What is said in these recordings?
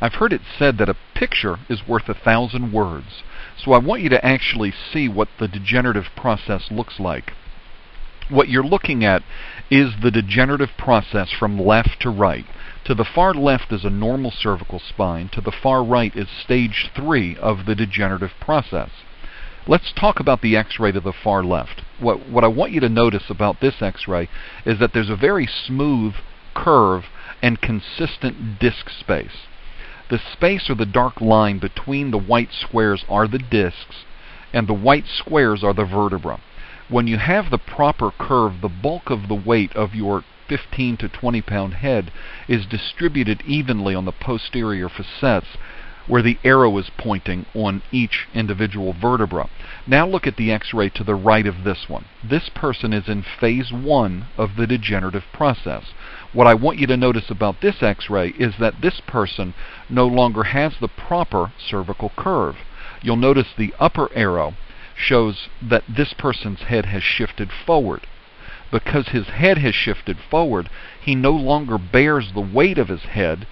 I've heard it said that a picture is worth 1,000 words, so I want you to actually see what the degenerative process looks like. What you're looking at is the degenerative process from left to right. To the far left is a normal cervical spine. To the far right is stage 3 of the degenerative process. Let's talk about the X-ray to the far left. What I want you to notice about this X-ray is that there's a very smooth curve and consistent disc space. The space or the dark line between the white squares are the discs, and the white squares are the vertebra. When you have the proper curve, the bulk of the weight of your 15 to 20 pound head is distributed evenly on the posterior facets where the arrow is pointing on each individual vertebra. Now look at the X-ray to the right of this one. This person is in phase 1 of the degenerative process. What I want you to notice about this X-ray is that this person no longer has the proper cervical curve. You'll notice the upper arrow shows that this person's head has shifted forward. Because his head has shifted forward, he no longer bears the weight of his head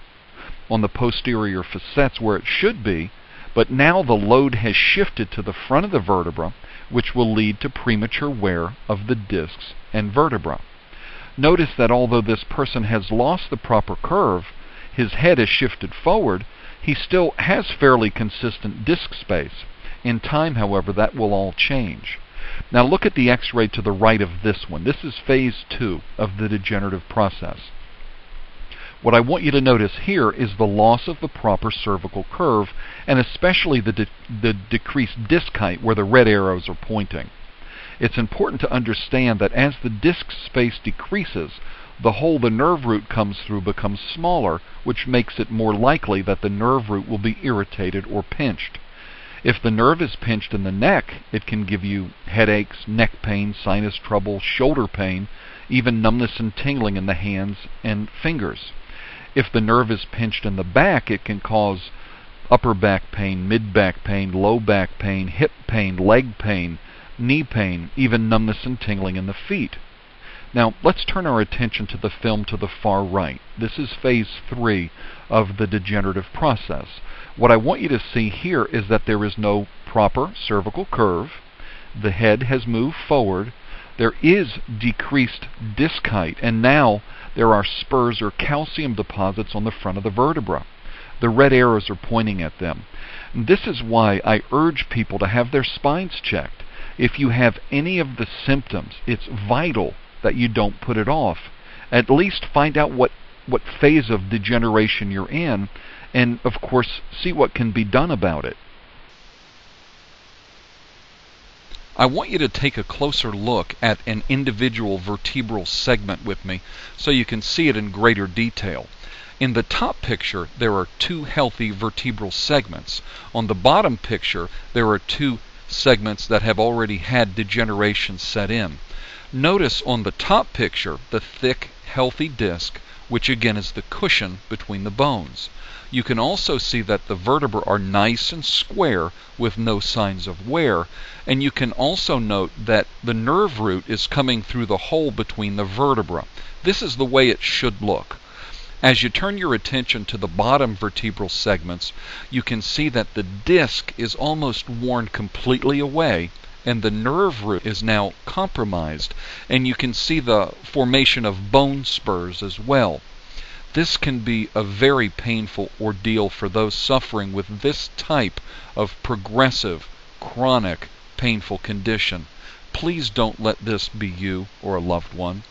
on the posterior facets where it should be, but now the load has shifted to the front of the vertebra, which will lead to premature wear of the discs and vertebra. Notice that although this person has lost the proper curve, his head has shifted forward, he still has fairly consistent disc space. In time, however, that will all change. Now look at the X-ray to the right of this one. This is phase 2 of the degenerative process. What I want you to notice here is the loss of the proper cervical curve, and especially the decreased disc height where the red arrows are pointing. It's important to understand that as the disc space decreases, the hole the nerve root comes through becomes smaller, which makes it more likely that the nerve root will be irritated or pinched. If the nerve is pinched in the neck, it can give you headaches, neck pain, sinus trouble, shoulder pain, even numbness and tingling in the hands and fingers. If the nerve is pinched in the back, it can cause upper back pain, mid-back pain, low back pain, hip pain, leg pain, knee pain, even numbness and tingling in the feet. Now, let's turn our attention to the film to the far right. This is phase 3 of the degenerative process. What I want you to see here is that there is no proper cervical curve. The head has moved forward. There is decreased disc height, and now there are spurs or calcium deposits on the front of the vertebra. The red arrows are pointing at them. And this is why I urge people to have their spines checked. If you have any of the symptoms, it's vital that you don't put it off. At least find out what phase of degeneration you're in, and of course see what can be done about it. I want you to take a closer look at an individual vertebral segment with me so you can see it in greater detail. In the top picture, there are 2 healthy vertebral segments. On the bottom picture, there are 2 segments that have already had degeneration set in. Notice on the top picture the thick, healthy disc, which again is the cushion between the bones. You can also see that the vertebrae are nice and square with no signs of wear, and you can also note that the nerve root is coming through the hole between the vertebrae. This is the way it should look. As you turn your attention to the bottom vertebral segments, you can see that the disc is almost worn completely away, and the nerve root is now compromised, and you can see the formation of bone spurs as well. This can be a very painful ordeal for those suffering with this type of progressive, chronic, painful condition. Please don't let this be you or a loved one.